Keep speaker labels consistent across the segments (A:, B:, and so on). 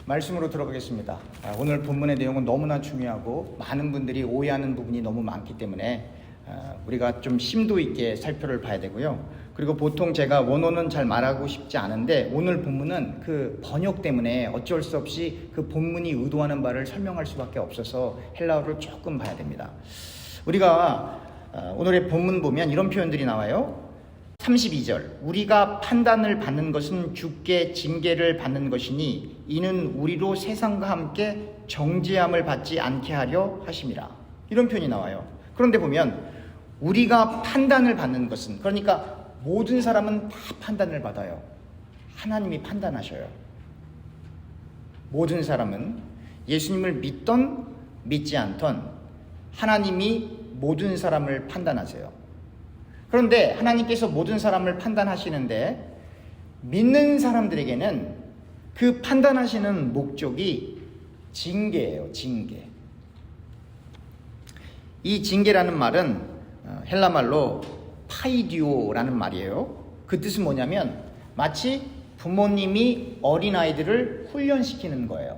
A: 말씀으로 들어가겠습니다. 오늘 본문의 내용은 너무나 중요하고 많은 분들이 오해하는 부분이 너무 많기 때문에 우리가 좀 심도 있게 살펴를 봐야 되고요. 그리고 보통 제가 원어는 잘 말하고 싶지 않은데 오늘 본문은 그 번역 때문에 어쩔 수 없이 그 본문이 의도하는 바를 설명할 수밖에 없어서 헬라어를 조금 봐야 됩니다. 우리가 오늘의 본문 보면 이런 표현들이 나와요. 32절, 우리가 판단을 받는 것은 주께 징계를 받는 것이니 이는 우리로 세상과 함께 정죄함을 받지 않게 하려 하심이라. 이런 표현이 나와요. 그런데 보면 우리가 판단을 받는 것은, 그러니까 모든 사람은 다 판단을 받아요. 하나님이 판단하셔요. 모든 사람은 예수님을 믿던 믿지 않던 하나님이 모든 사람을 판단하세요. 그런데 하나님께서 모든 사람을 판단하시는데 믿는 사람들에게는 그 판단하시는 목적이 징계예요. 징계. 이 징계라는 말은 헬라 말로 파이디오라는 말이에요. 그 뜻은 뭐냐면 마치 부모님이 어린아이들을 훈련시키는 거예요.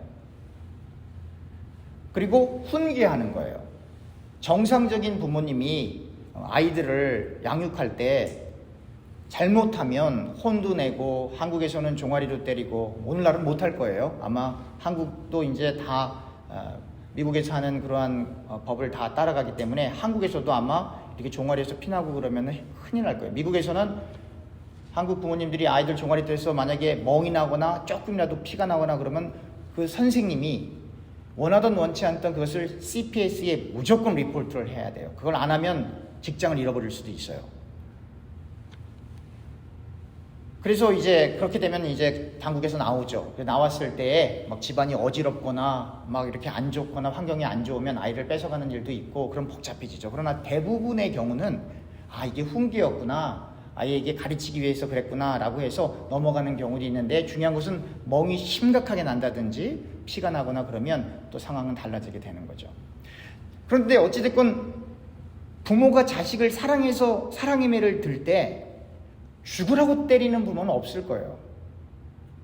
A: 그리고 훈계하는 거예요. 정상적인 부모님이 아이들을 양육할 때 잘못하면 혼도 내고 한국에서는 종아리도 때리고, 오늘날은 못할 거예요. 아마 한국도 이제 다 미국에서 하는 그러한 법을 다 따라가기 때문에 한국에서도 아마 이렇게 종아리에서 피나고 그러면 큰일 날 거예요. 미국에서는 한국 부모님들이 아이들 종아리 때려서 만약에 멍이 나거나 조금이라도 피가 나거나 그러면 그 선생님이 원하던 원치 않던 그것을 CPS에 무조건 리포트를 해야 돼요. 그걸 안 하면 직장을 잃어버릴 수도 있어요. 그래서 이제 그렇게 되면 이제 당국에서 나오죠. 나왔을 때 막 집안이 어지럽거나 막 이렇게 안 좋거나 환경이 안 좋으면 아이를 뺏어가는 일도 있고 그럼 복잡해지죠. 그러나 대부분의 경우는 이게 훈계였구나, 아이에게 가르치기 위해서 그랬구나 라고 해서 넘어가는 경우도 있는데, 중요한 것은 멍이 심각하게 난다든지 피가 나거나 그러면 또 상황은 달라지게 되는 거죠. 그런데 어찌됐건 부모가 자식을 사랑해서 사랑의 매를 들 때 죽으라고 때리는 부모는 없을 거예요.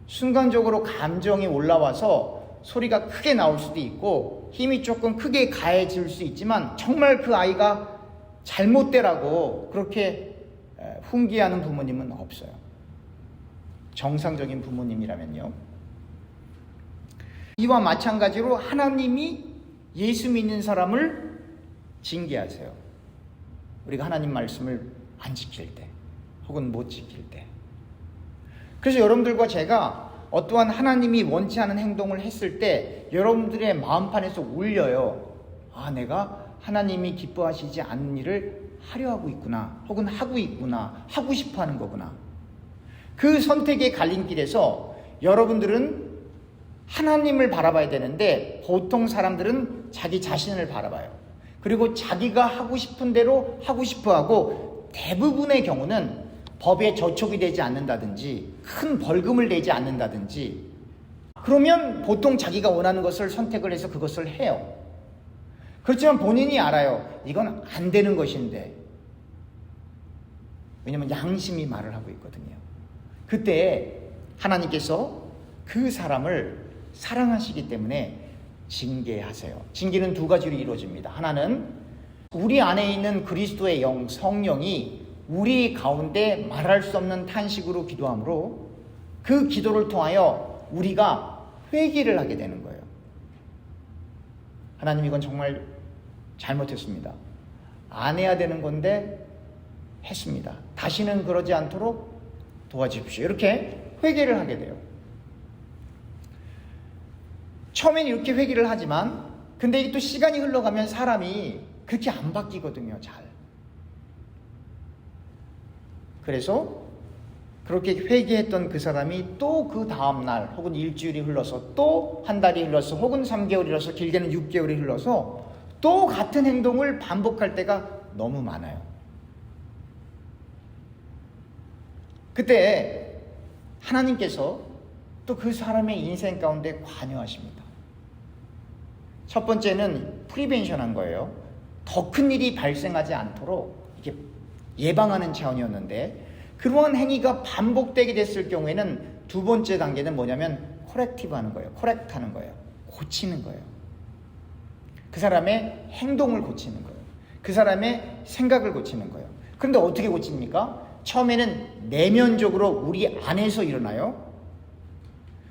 A: 순간적으로 감정이 올라와서 소리가 크게 나올 수도 있고 힘이 조금 크게 가해질 수 있지만 정말 그 아이가 잘못되라고 그렇게 훈계하는 부모님은 없어요. 정상적인 부모님이라면요. 이와 마찬가지로 하나님이 예수 믿는 사람을 징계하세요. 우리가 하나님 말씀을 안 지킬 때 혹은 못 지킬 때. 그래서 여러분들과 제가 어떠한 하나님이 원치 않은 행동을 했을 때 여러분들의 마음판에서 울려요. 내가 하나님이 기뻐하시지 않는 일을 하려 하고 있구나, 혹은 하고 있구나, 하고 싶어 하는 거구나. 그 선택의 갈림길에서 여러분들은 하나님을 바라봐야 되는데 보통 사람들은 자기 자신을 바라봐요. 그리고 자기가 하고 싶은 대로 하고 싶어 하고, 대부분의 경우는 법에 저촉이 되지 않는다든지 큰 벌금을 내지 않는다든지 그러면 보통 자기가 원하는 것을 선택을 해서 그것을 해요. 그렇지만 본인이 알아요. 이건 안 되는 것인데. 왜냐하면 양심이 말을 하고 있거든요. 그때 하나님께서 그 사람을 사랑하시기 때문에 징계하세요. 징계는 두 가지로 이루어집니다. 하나는 우리 안에 있는 그리스도의 영, 성령이 우리 가운데 말할 수 없는 탄식으로 기도함으로 그 기도를 통하여 우리가 회개를 하게 되는 거예요. 하나님, 이건 정말 잘못했습니다. 안 해야 되는 건데 했습니다. 다시는 그러지 않도록 도와주십시오. 이렇게 회개를 하게 돼요. 처음엔 이렇게 회개를 하지만 근데 이게 또 시간이 흘러가면 사람이 그렇게 안 바뀌거든요. 잘. 그래서 그렇게 회개했던 그 사람이 또 그 다음날 혹은 일주일이 흘러서 또 한 달이 흘러서 혹은 3개월이 흘러서 길게는 6개월이 흘러서 또 같은 행동을 반복할 때가 너무 많아요. 그때 하나님께서 또 그 사람의 인생 가운데 관여하십니다. 첫 번째는 프리벤션한 거예요. 더 큰 일이 발생하지 않도록 이렇게 예방하는 차원이었는데, 그러한 행위가 반복되게 됐을 경우에는 두 번째 단계는 뭐냐면 코렉티브 하는 거예요. 코렉트 하는 거예요. 고치는 거예요. 그 사람의 행동을 고치는 거예요. 그 사람의 생각을 고치는 거예요. 그런데 어떻게 고칩니까? 처음에는 내면적으로 우리 안에서 일어나요.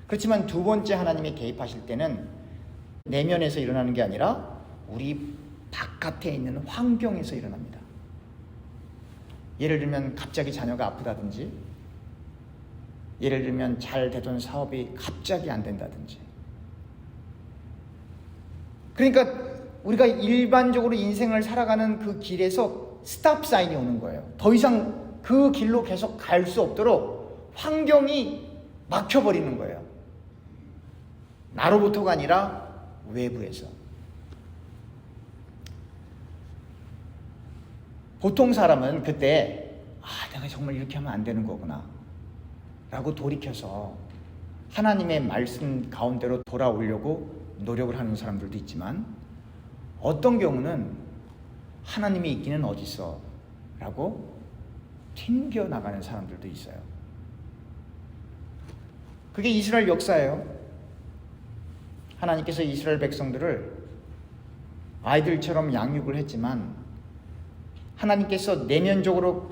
A: 그렇지만 두 번째 하나님이 개입하실 때는 내면에서 일어나는 게 아니라 우리 바깥에 있는 환경에서 일어납니다. 예를 들면 갑자기 자녀가 아프다든지, 예를 들면 잘 되던 사업이 갑자기 안 된다든지. 그러니까 우리가 일반적으로 인생을 살아가는 그 길에서 스탑 사인이 오는 거예요. 더 이상 그 길로 계속 갈 수 없도록 환경이 막혀버리는 거예요. 나로부터가 아니라 외부에서. 보통 사람은 그때 내가 정말 이렇게 하면 안 되는 거구나 라고 돌이켜서 하나님의 말씀 가운데로 돌아오려고 노력을 하는 사람들도 있지만, 어떤 경우는 하나님이 있기는 어딨어 라고 튕겨나가는 사람들도 있어요. 그게 이스라엘 역사예요. 하나님께서 이스라엘 백성들을 아이들처럼 양육을 했지만 하나님께서 내면적으로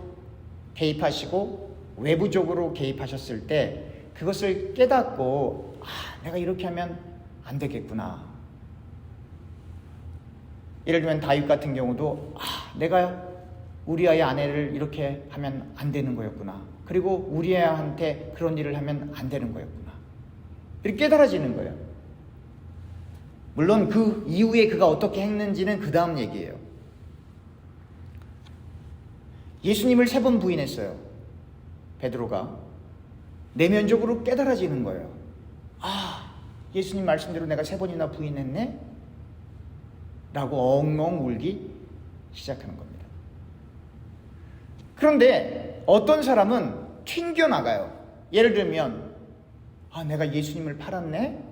A: 개입하시고 외부적으로 개입하셨을 때 그것을 깨닫고 내가 이렇게 하면 안 되겠구나. 예를 들면 다윗 같은 경우도 내가 우리아의 아내를 이렇게 하면 안 되는 거였구나. 그리고 우리아한테 그런 일을 하면 안 되는 거였구나. 이렇게 깨달아지는 거예요. 물론 그 이후에 그가 어떻게 했는지는 그 다음 얘기예요. 예수님을 3번 부인했어요. 베드로가. 내면적으로 깨달아지는 거예요. 예수님 말씀대로 내가 3번이나 부인했네? 라고 엉엉 울기 시작하는 겁니다. 그런데 어떤 사람은 튕겨나가요. 예를 들면 내가 예수님을 팔았네?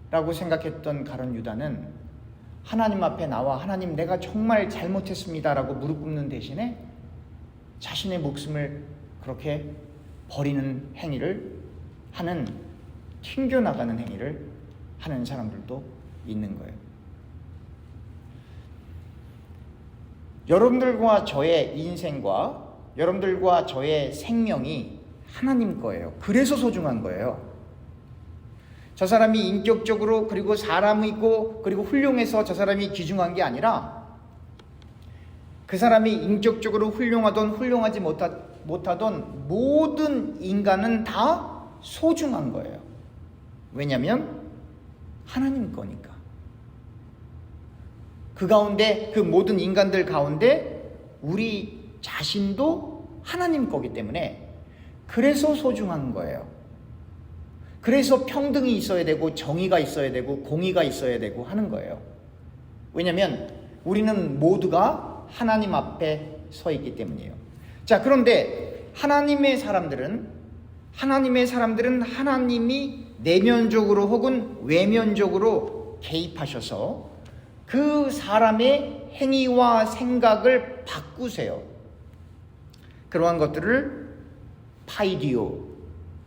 A: 라고 생각했던 가룟 유다는 하나님 앞에 나와 하나님 내가 정말 잘못했습니다 라고 무릎 꿇는 대신에 자신의 목숨을 그렇게 버리는 행위를 하는, 튕겨나가는 행위를 하는 사람들도 있는 거예요. 여러분들과 저의 인생과 여러분들과 저의 생명이 하나님 거예요. 그래서 소중한 거예요. 저 사람이 인격적으로 그리고 사람이고 그리고 훌륭해서 저 사람이 귀중한 게 아니라 그 사람이 인격적으로 훌륭하던 훌륭하지 못하던 모든 인간은 다 소중한 거예요. 왜냐하면 하나님 거니까. 그 가운데 그 모든 인간들 가운데 우리 자신도 하나님 거기 때문에 그래서 소중한 거예요. 그래서 평등이 있어야 되고 정의가 있어야 되고 공의가 있어야 되고 하는 거예요. 왜냐하면 우리는 모두가 하나님 앞에 서 있기 때문이에요. 자, 그런데 하나님의 사람들은 하나님이 내면적으로 혹은 외면적으로 개입하셔서 그 사람의 행위와 생각을 바꾸세요. 그러한 것들을 파이디오,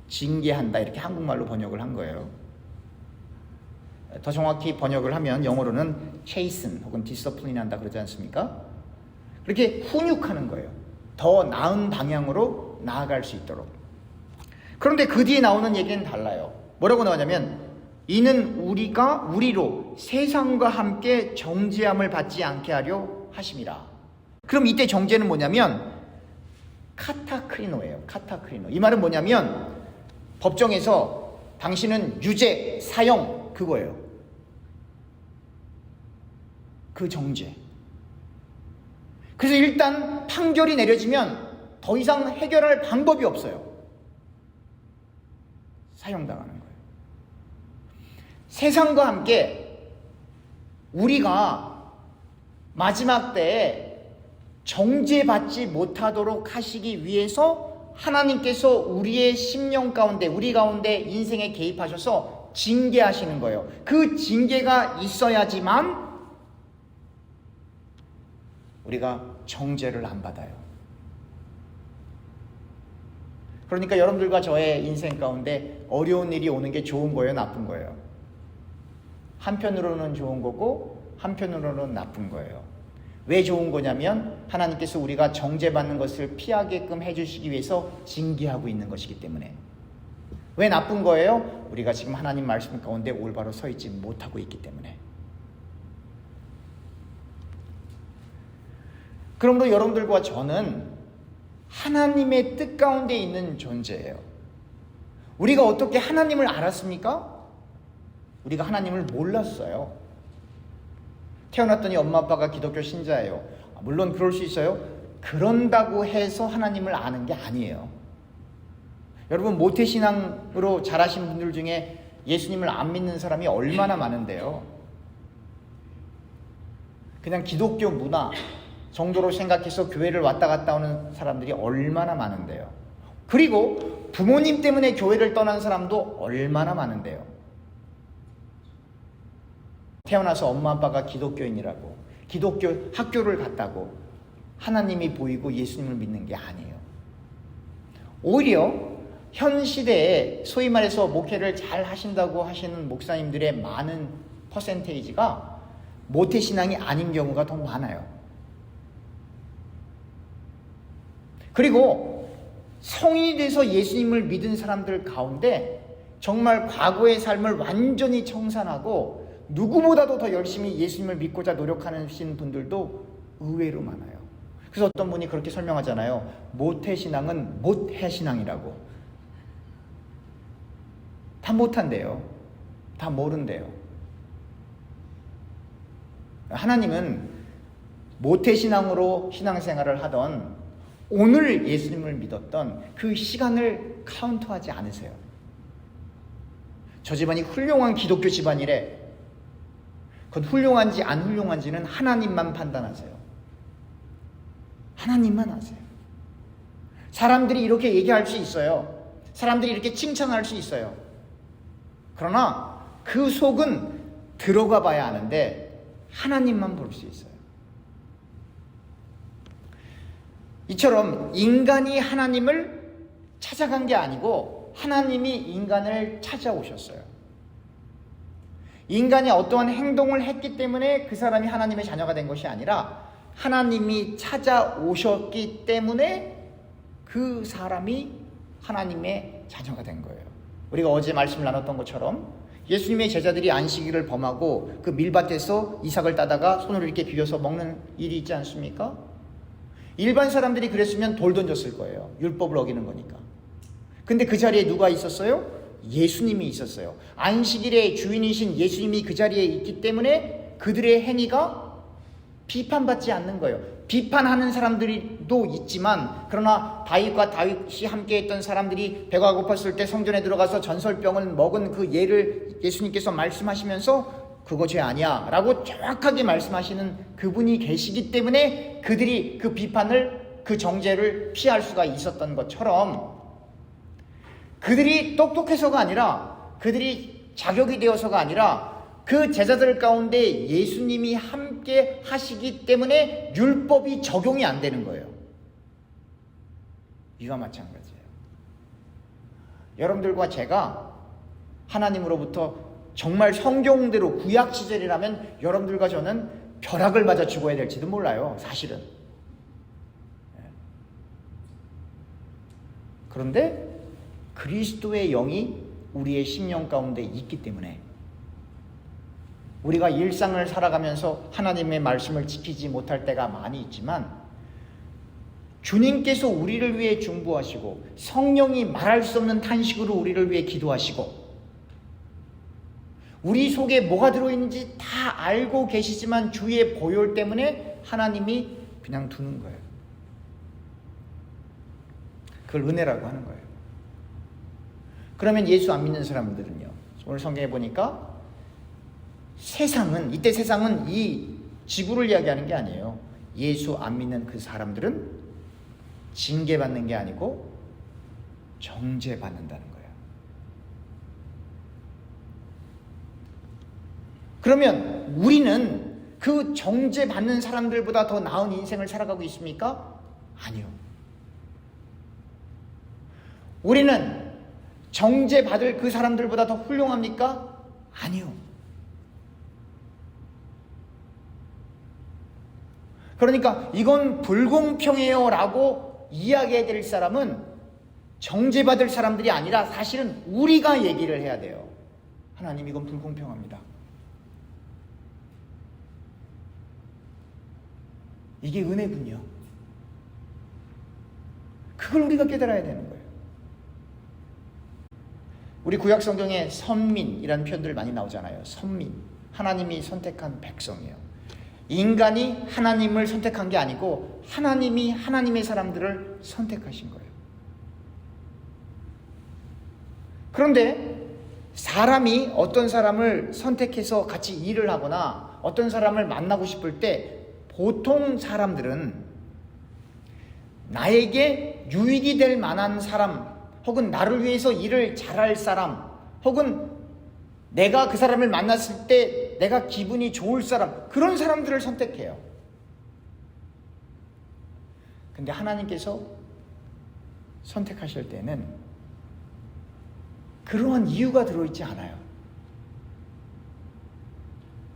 A: 징계한다, 이렇게 한국말로 번역을 한 거예요. 더 정확히 번역을 하면 영어로는 chasten 혹은 discipline 한다 그러지 않습니까? 그렇게 훈육하는 거예요. 더 나은 방향으로 나아갈 수 있도록. 그런데 그 뒤에 나오는 얘기는 달라요. 뭐라고 나오냐면 이는 우리로 세상과 함께 정죄함을 받지 않게 하려 하심이라. 그럼 이때 정죄는 뭐냐면 카타크리노예요. 카타크리노. 이 말은 뭐냐면 법정에서 당신은 유죄, 사형, 그거예요. 그 정죄. 그래서 일단 판결이 내려지면 더 이상 해결할 방법이 없어요. 사형당하는 거예요. 세상과 함께 우리가 마지막 때에 정죄받지 못하도록 하시기 위해서 하나님께서 우리의 심령 가운데, 우리 가운데 인생에 개입하셔서 징계하시는 거예요. 그 징계가 있어야지만 우리가 정죄를 안 받아요. 그러니까 여러분들과 저의 인생 가운데 어려운 일이 오는 게 좋은 거예요, 나쁜 거예요? 한편으로는 좋은 거고 한편으로는 나쁜 거예요. 왜 좋은 거냐면 하나님께서 우리가 정죄받는 것을 피하게끔 해주시기 위해서 징계하고 있는 것이기 때문에. 왜 나쁜 거예요? 우리가 지금 하나님 말씀 가운데 올바로 서 있지 못하고 있기 때문에. 그러므로 여러분들과 저는 하나님의 뜻 가운데 있는 존재예요. 우리가 어떻게 하나님을 알았습니까? 우리가 하나님을 몰랐어요. 태어났더니 엄마 아빠가 기독교 신자예요. 물론 그럴 수 있어요. 그런다고 해서 하나님을 아는 게 아니에요. 여러분, 모태신앙으로 자라신 분들 중에 예수님을 안 믿는 사람이 얼마나 많은데요. 그냥 기독교 문화 정도로 생각해서 교회를 왔다 갔다 오는 사람들이 얼마나 많은데요. 그리고 부모님 때문에 교회를 떠난 사람도 얼마나 많은데요. 태어나서 엄마 아빠가 기독교인이라고 기독교 학교를 갔다고 하나님이 보이고 예수님을 믿는 게 아니에요. 오히려 현 시대에 소위 말해서 목회를 잘 하신다고 하시는 목사님들의 많은 퍼센테이지가 모태신앙이 아닌 경우가 더 많아요. 그리고 성인이 돼서 예수님을 믿은 사람들 가운데 정말 과거의 삶을 완전히 청산하고 누구보다도 더 열심히 예수님을 믿고자 노력하는 분들도 의외로 많아요. 그래서 어떤 분이 그렇게 설명하잖아요. 모태신앙은 못해신앙이라고. 다 못한대요. 다 모른대요. 하나님은 모태신앙으로 신앙생활을 하던 오늘 예수님을 믿었던 그 시간을 카운트하지 않으세요. 저 집안이 훌륭한 기독교 집안이래. 그건 훌륭한지 안 훌륭한지는 하나님만 판단하세요. 하나님만 아세요. 사람들이 이렇게 얘기할 수 있어요. 사람들이 이렇게 칭찬할 수 있어요. 그러나 그 속은 들어가 봐야 아는데 하나님만 볼 수 있어요. 이처럼 인간이 하나님을 찾아간 게 아니고 하나님이 인간을 찾아오셨어요. 인간이 어떠한 행동을 했기 때문에 그 사람이 하나님의 자녀가 된 것이 아니라 하나님이 찾아오셨기 때문에 그 사람이 하나님의 자녀가 된 거예요. 우리가 어제 말씀을 나눴던 것처럼 예수님의 제자들이 안식일을 범하고 그 밀밭에서 이삭을 따다가 손으로 이렇게 비벼서 먹는 일이 있지 않습니까? 일반 사람들이 그랬으면 돌 던졌을 거예요. 율법을 어기는 거니까. 근데 그 자리에 누가 있었어요? 예수님이 있었어요. 안식일의 주인이신 예수님이 그 자리에 있기 때문에 그들의 행위가 비판받지 않는 거예요. 비판하는 사람들도 있지만 그러나 다윗이 함께했던 사람들이 배가 고팠을 때 성전에 들어가서 전설병을 먹은 그 예를 예수님께서 말씀하시면서 그거 죄 아니야 라고 정확하게 말씀하시는 그분이 계시기 때문에 그들이 그 비판을 그 정죄를 피할 수가 있었던 것처럼 그들이 똑똑해서가 아니라 그들이 자격이 되어서가 아니라 그 제자들 가운데 예수님이 함께 하시기 때문에 율법이 적용이 안 되는 거예요. 이와 마찬가지예요. 여러분들과 제가 하나님으로부터 정말 성경대로 구약 시절이라면 여러분들과 저는 벼락을 맞아 죽어야 될지도 몰라요. 사실은. 그런데 그리스도의 영이 우리의 심령 가운데 있기 때문에 우리가 일상을 살아가면서 하나님의 말씀을 지키지 못할 때가 많이 있지만 주님께서 우리를 위해 중보하시고 성령이 말할 수 없는 탄식으로 우리를 위해 기도하시고 우리 속에 뭐가 들어있는지 다 알고 계시지만 주의 보혈 때문에 하나님이 그냥 두는 거예요. 그걸 은혜라고 하는 거예요. 그러면 예수 안 믿는 사람들은요. 오늘 성경에 보니까 이때 세상은 이 지구를 이야기하는 게 아니에요. 예수 안 믿는 그 사람들은 징계받는 게 아니고 정죄받는다는 거예요. 그러면 우리는 그 정죄받는 사람들보다 더 나은 인생을 살아가고 있습니까? 아니요. 우리는 정죄받을 그 사람들보다 더 훌륭합니까? 아니요. 그러니까 이건 불공평해요 라고 이야기해야 될 사람은 정죄받을 사람들이 아니라 사실은 우리가 얘기를 해야 돼요. 하나님, 이건 불공평합니다. 이게 은혜군요. 그걸 우리가 깨달아야 되는 거예요. 우리 구약 성경에 선민이라는 표현들 많이 나오잖아요. 선민, 하나님이 선택한 백성이에요. 인간이 하나님을 선택한 게 아니고 하나님이 하나님의 사람들을 선택하신 거예요. 그런데 사람이 어떤 사람을 선택해서 같이 일을 하거나 어떤 사람을 만나고 싶을 때 보통 사람들은 나에게 유익이 될 만한 사람, 혹은 나를 위해서 일을 잘할 사람, 혹은 내가 그 사람을 만났을 때 내가 기분이 좋을 사람, 그런 사람들을 선택해요. 근데 하나님께서 선택하실 때는 그러한 이유가 들어있지 않아요.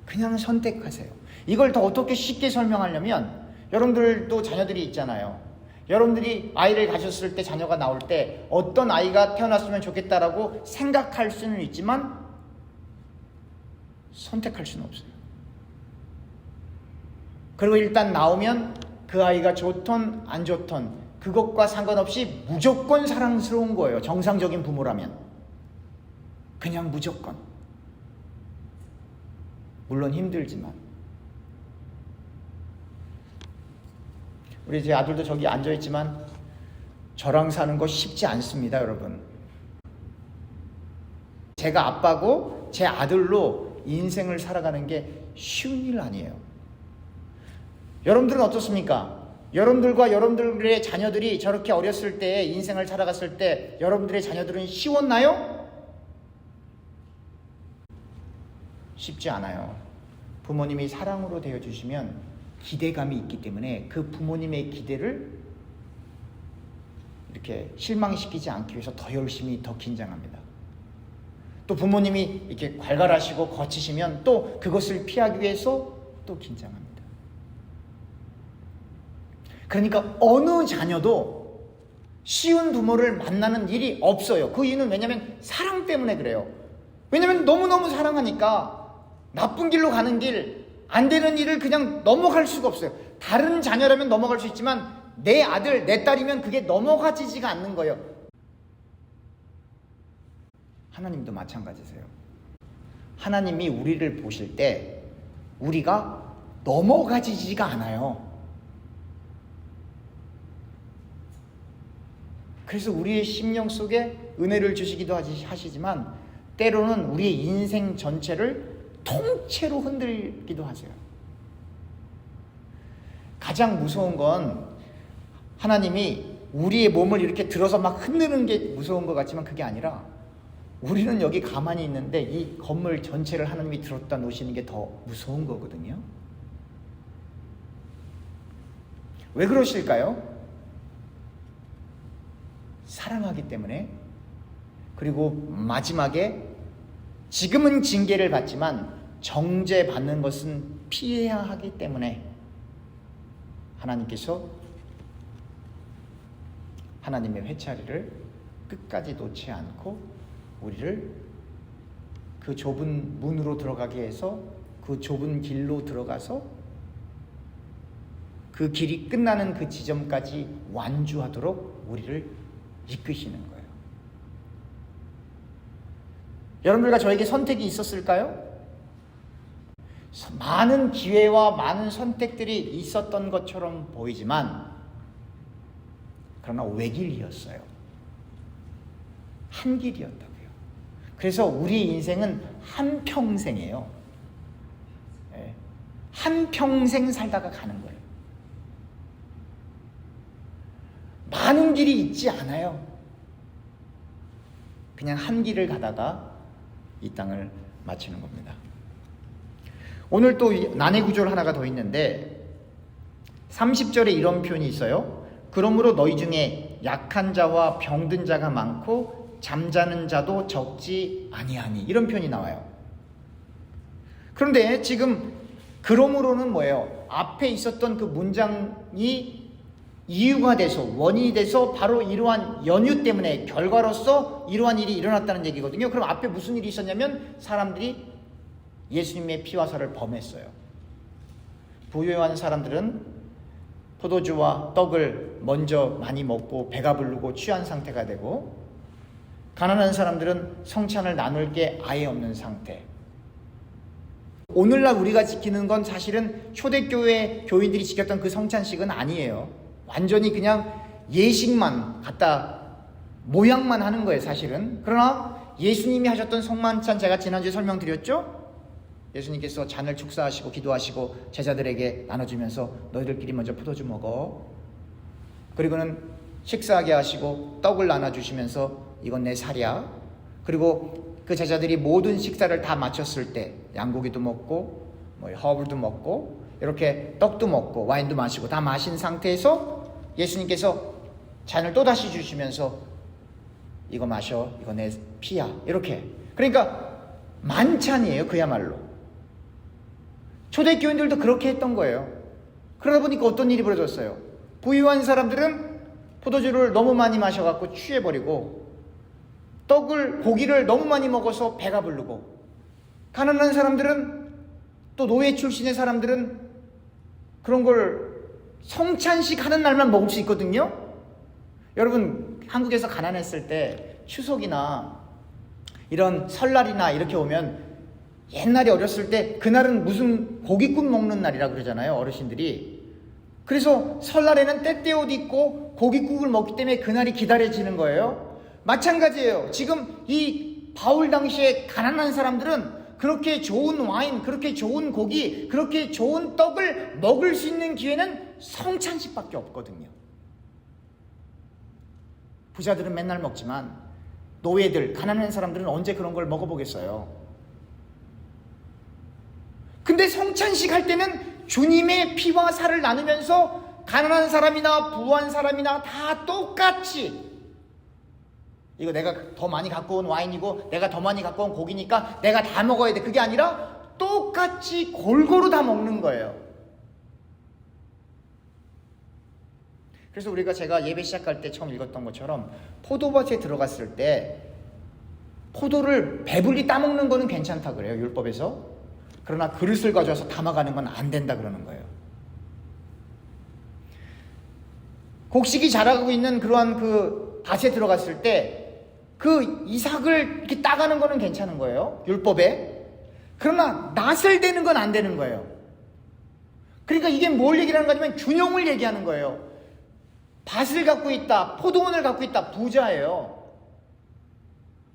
A: 그냥 선택하세요. 이걸 더 어떻게 쉽게 설명하려면, 여러분들도 자녀들이 있잖아요. 여러분들이 아이를 가졌을 때, 자녀가 나올 때 어떤 아이가 태어났으면 좋겠다라고 생각할 수는 있지만 선택할 수는 없어요. 그리고 일단 나오면 그 아이가 좋던 안 좋던 그것과 상관없이 무조건 사랑스러운 거예요. 정상적인 부모라면 그냥 무조건. 물론 힘들지만. 우리 제 아들도 저기 앉아있지만 저랑 사는 거 쉽지 않습니다, 여러분. 제가 아빠고 제 아들로 인생을 살아가는 게 쉬운 일 아니에요. 여러분들은 어떻습니까? 여러분들과 여러분들의 자녀들이 저렇게 어렸을 때 인생을 살아갔을 때 여러분들의 자녀들은 쉬웠나요? 쉽지 않아요. 부모님이 사랑으로 대해주시면 기대감이 있기 때문에 그 부모님의 기대를 이렇게 실망시키지 않기 위해서 더 열심히, 더 긴장합니다. 또 부모님이 이렇게 괄괄하시고 거치시면 또 그것을 피하기 위해서 또 긴장합니다. 그러니까 어느 자녀도 쉬운 부모를 만나는 일이 없어요. 그 이유는 왜냐하면 사랑 때문에 그래요. 왜냐하면 너무너무 사랑하니까 나쁜 길로 가는 길, 안 되는 일을 그냥 넘어갈 수가 없어요. 다른 자녀라면 넘어갈 수 있지만 내 아들, 내 딸이면 그게 넘어가지지가 않는 거예요. 하나님도 마찬가지세요. 하나님이 우리를 보실 때 우리가 넘어가지지가 않아요. 그래서 우리의 심령 속에 은혜를 주시기도 하시지만 때로는 우리의 인생 전체를 통째로 흔들기도 하세요. 가장 무서운 건 하나님이 우리의 몸을 이렇게 들어서 막 흔드는 게 무서운 것 같지만 그게 아니라 우리는 여기 가만히 있는데 이 건물 전체를 하나님이 들었다 놓으시는 게 더 무서운 거거든요. 왜 그러실까요? 사랑하기 때문에. 그리고 마지막에 지금은 징계를 받지만 정죄받는 것은 피해야 하기 때문에 하나님께서 하나님의 회차리를 끝까지 놓지 않고 우리를 그 좁은 문으로 들어가게 해서 그 좁은 길로 들어가서 그 길이 끝나는 그 지점까지 완주하도록 우리를 이끄시는 거예요. 여러분들과 저에게 선택이 있었을까요? 많은 기회와 많은 선택들이 있었던 것처럼 보이지만 그러나 외길이었어요. 한 길이었다고요. 그래서 우리 인생은 한평생이에요. 한평생 살다가 가는 거예요. 많은 길이 있지 않아요. 그냥 한 길을 가다가 이 땅을 마치는 겁니다. 오늘 또 난해 구절 하나가 더 있는데 30절에 이런 표현이 있어요. 그러므로 너희 중에 약한 자와 병든 자가 많고 잠자는 자도 적지 아니하니, 이런 표현이 나와요. 그런데 지금 그러므로는 뭐예요? 앞에 있었던 그 문장이 이유가 돼서, 원인이 돼서 바로 이러한 연유 때문에 결과로서 이러한 일이 일어났다는 얘기거든요. 그럼 앞에 무슨 일이 있었냐면 사람들이 예수님의 피와 살을 범했어요. 부유한 사람들은 포도주와 떡을 먼저 많이 먹고 배가 부르고 취한 상태가 되고, 가난한 사람들은 성찬을 나눌 게 아예 없는 상태. 오늘날 우리가 지키는 건 사실은 초대교회 교인들이 지켰던 그 성찬식은 아니에요. 완전히 그냥 예식만 갖다 모양만 하는 거예요, 사실은. 그러나 예수님이 하셨던 성만찬, 제가 지난주에 설명드렸죠? 예수님께서 잔을 축사하시고 기도하시고 제자들에게 나눠주면서 너희들끼리 먼저 포도주 먹어. 그리고는 식사하게 하시고 떡을 나눠주시면서 이건 내 살이야. 그리고 그 제자들이 모든 식사를 다 마쳤을 때 양고기도 먹고 허브도 먹고 이렇게 떡도 먹고 와인도 마시고 다 마신 상태에서 예수님께서 잔을 또다시 주시면서 이거 마셔, 이거 내 피야, 이렇게. 그러니까 만찬이에요, 그야말로. 초대교인들도 그렇게 했던 거예요. 그러다 보니까 어떤 일이 벌어졌어요? 부유한 사람들은 포도주를 너무 많이 마셔갖고 취해버리고, 고기를 너무 많이 먹어서 배가 부르고, 가난한 사람들은, 또 노예 출신의 사람들은 그런 걸 성찬식 하는 날만 먹을 수 있거든요. 여러분, 한국에서 가난했을 때 추석이나 이런 설날이나 이렇게 오면, 옛날에 어렸을 때 그날은 무슨 고깃국 먹는 날이라고 그러잖아요, 어르신들이. 그래서 설날에는 때때옷 입고 고깃국을 먹기 때문에 그날이 기다려지는 거예요. 마찬가지예요. 지금 이 바울 당시에 가난한 사람들은 그렇게 좋은 와인, 그렇게 좋은 고기, 그렇게 좋은 떡을 먹을 수 있는 기회는 성찬식밖에 없거든요. 부자들은 맨날 먹지만 노예들, 가난한 사람들은 언제 그런 걸 먹어보겠어요. 근데 성찬식 할 때는 주님의 피와 살을 나누면서 가난한 사람이나 부한 사람이나 다 똑같이, 이거 내가 더 많이 갖고 온 와인이고 내가 더 많이 갖고 온 고기니까 내가 다 먹어야 돼, 그게 아니라 똑같이 골고루 다 먹는 거예요. 그래서 제가 예배 시작할 때 처음 읽었던 것처럼 포도밭에 들어갔을 때 포도를 배불리 따먹는 거는 괜찮다 그래요, 율법에서. 그러나 그릇을 가져와서 담아가는 건 안 된다 그러는 거예요. 곡식이 자라고 있는 그러한 그 밭에 들어갔을 때 그 이삭을 이렇게 따가는 거는 괜찮은 거예요, 율법에. 그러나 낫을 대는 건 안 되는 거예요. 그러니까 이게 뭘 얘기하는 거냐면 균형을 얘기하는 거예요. 밭을 갖고 있다, 포도원을 갖고 있다, 부자예요.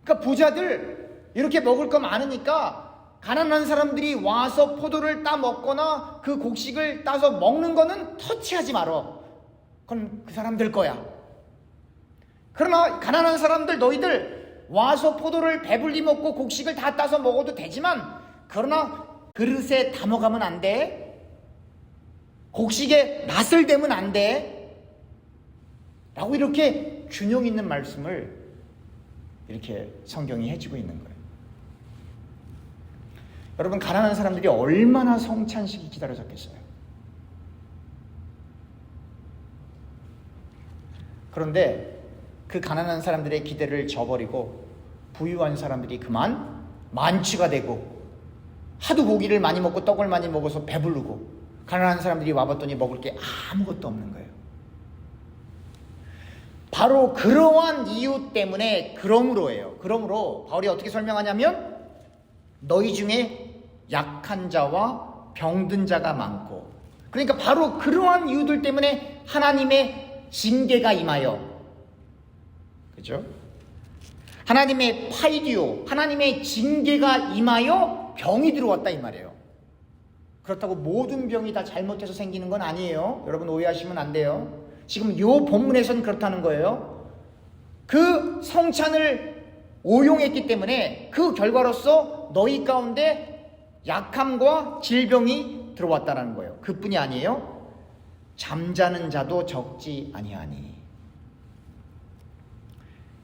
A: 그러니까 부자들 이렇게 먹을 거 많으니까 가난한 사람들이 와서 포도를 따 먹거나 그 곡식을 따서 먹는 거는 터치하지 말어. 그건 그 사람들 거야. 그러나 가난한 사람들, 너희들 와서 포도를 배불리 먹고 곡식을 다 따서 먹어도 되지만, 그러나 그릇에 담아가면 안 돼. 곡식에 낫을 대면 안 돼. 라고 이렇게 균형 있는 말씀을 이렇게 성경이 해주고 있는 거예요. 여러분, 가난한 사람들이 얼마나 성찬식이 기다려졌겠어요. 그런데 그 가난한 사람들의 기대를 저버리고 부유한 사람들이 그만 만취가 되고, 하도 고기를 많이 먹고 떡을 많이 먹어서 배부르고, 가난한 사람들이 와봤더니 먹을 게 아무것도 없는 거예요. 바로 그러한 이유 때문에 그러므로예요. 그러므로 바울이 어떻게 설명하냐면, 너희 중에 약한 자와 병든 자가 많고, 그러니까 바로 그러한 이유들 때문에 하나님의 징계가 임하여, 그죠? 하나님의 파이디오, 하나님의 징계가 임하여 병이 들어왔다 이 말이에요. 그렇다고 모든 병이 다 잘못해서 생기는 건 아니에요. 여러분 오해하시면 안 돼요. 지금 이 본문에서는 그렇다는 거예요. 그 성찬을 오용했기 때문에 그 결과로서 너희 가운데 약함과 질병이 들어왔다는 거예요. 그뿐이 아니에요. 잠자는 자도 적지 아니하니.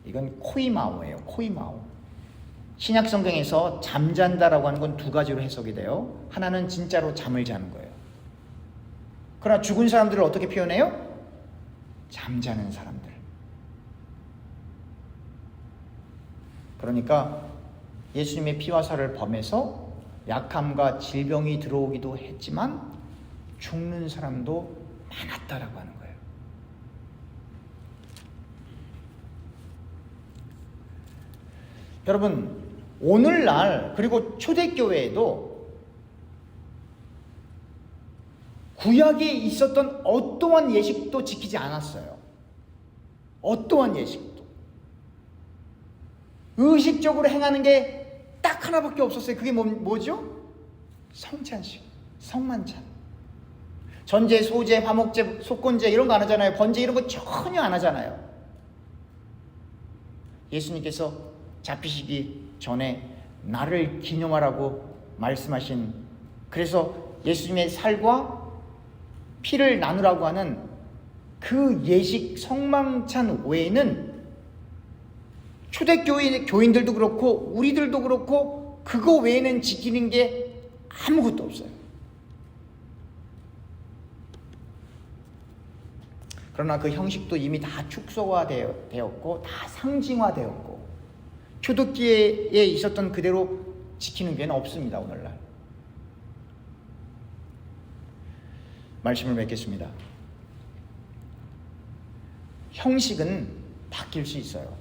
A: 이건 코이마오예요. 코이마오. 신약 성경에서 잠잔다라고 하는 건 두 가지로 해석이 돼요. 하나는 진짜로 잠을 자는 거예요. 그러나 죽은 사람들을 어떻게 표현해요? 잠자는 사람들. 그러니까 예수님의 피와 살을 범해서 약함과 질병이 들어오기도 했지만 죽는 사람도 많았다라고 하는 거예요. 여러분, 오늘날 그리고 초대교회에도 구약에 있었던 어떠한 예식도 지키지 않았어요. 어떠한 예식도. 의식적으로 행하는 게 딱 하나밖에 없었어요. 그게 뭐죠? 성찬식, 성만찬. 전제, 소제, 화목제, 속건제 이런 거 안 하잖아요. 번제 이런 거 전혀 안 하잖아요. 예수님께서 잡히시기 전에 나를 기념하라고 말씀하신, 그래서 예수님의 살과 피를 나누라고 하는 그 예식 성만찬 외에는 초대교회 교인들도 그렇고 우리들도 그렇고 그거 외에는 지키는 게 아무것도 없어요. 그러나 그 형식도 이미 다 축소화되었고 다 상징화되었고 초대교회에 있었던 그대로 지키는 교회는 없습니다. 오늘날. 말씀을 맺겠습니다. 형식은 바뀔 수 있어요.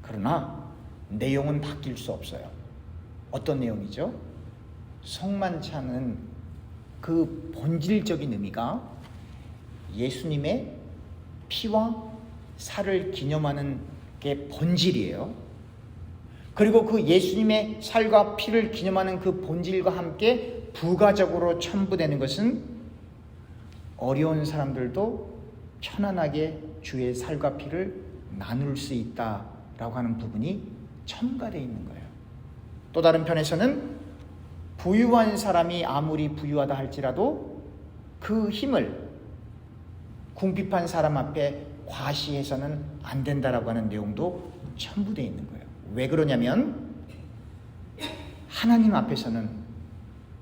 A: 그러나 내용은 바뀔 수 없어요. 어떤 내용이죠? 성만찬은 그 본질적인 의미가 예수님의 피와 살을 기념하는 게 본질이에요. 그리고 그 예수님의 살과 피를 기념하는 그 본질과 함께 부가적으로 첨부되는 것은 어려운 사람들도 편안하게 주의 살과 피를 나눌 수 있다라고 하는 부분이 첨가되어 있는 거예요. 또 다른 편에서는 부유한 사람이 아무리 부유하다 할지라도 그 힘을 궁핍한 사람 앞에 과시해서는 안 된다라고 하는 내용도 첨부되어 있는 거예요. 왜 그러냐면 하나님 앞에서는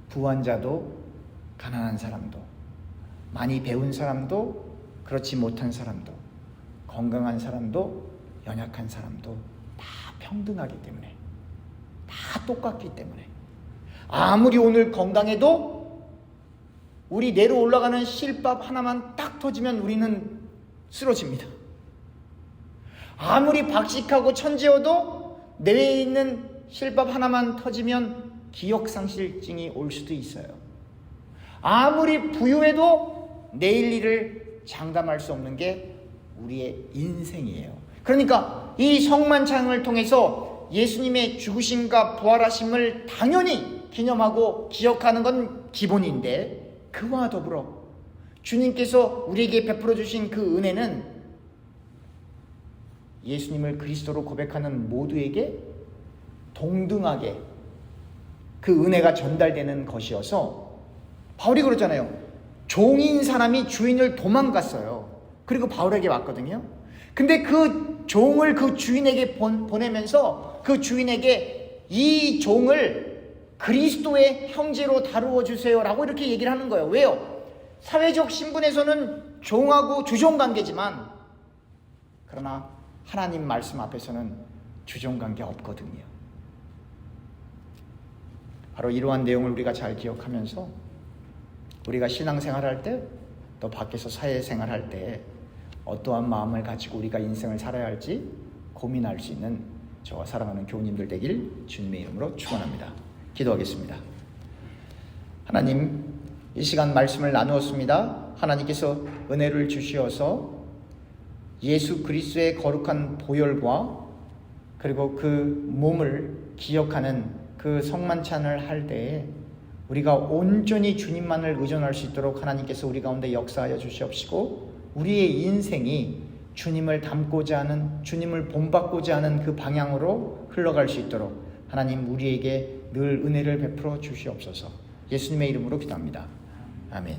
A: 부한 자도 가난한 사람도 많이 배운 사람도 그렇지 못한 사람도 건강한 사람도 연약한 사람도 다 평등하기 때문에 다 똑같기 때문에 아무리 오늘 건강해도 우리 내려 올라가는 실밥 하나만 딱 터지면 우리는 쓰러집니다. 아무리 박식하고 천재여도 내외에 있는 실밥 하나만 터지면 기억상실증이 올 수도 있어요. 아무리 부유해도 내일 일을 장담할 수 없는 게 우리의 인생이에요. 그러니까 이 성만찬을 통해서 예수님의 죽으심과 부활하심을 당연히 기념하고 기억하는 건 기본인데 그와 더불어 주님께서 우리에게 베풀어 주신 그 은혜는 예수님을 그리스도로 고백하는 모두에게 동등하게 그 은혜가 전달되는 것이어서 바울이 그러잖아요. 종인 사람이 주인을 도망갔어요. 그리고 바울에게 왔거든요. 근데 그 종을 그 주인에게 보내면서 그 주인에게 이 종을 그리스도의 형제로 다루어 주세요라고 이렇게 얘기를 하는 거예요. 왜요? 사회적 신분에서는 종하고 주종 관계지만 그러나 하나님 말씀 앞에서는 주종 관계 없거든요. 바로 이러한 내용을 우리가 잘 기억하면서 우리가 신앙생활 할 때 또 밖에서 사회생활 할 때 어떠한 마음을 가지고 우리가 인생을 살아야 할지 고민할 수 있는 저와 사랑하는 교우님들 되길 주님의 이름으로 축원합니다. 기도하겠습니다. 하나님, 이 시간 말씀을 나누었습니다. 하나님께서 은혜를 주시어서 예수 그리스도의 거룩한 보혈과 그리고 그 몸을 기억하는 그 성만찬을 할 때에 우리가 온전히 주님만을 의존할 수 있도록 하나님께서 우리 가운데 역사하여 주시옵시고 우리의 인생이 주님을 닮고자 하는, 주님을 본받고자 하는 그 방향으로 흘러갈 수 있도록 하나님 우리에게 늘 은혜를 베풀어 주시옵소서. 예수님의 이름으로 기도합니다. 아멘.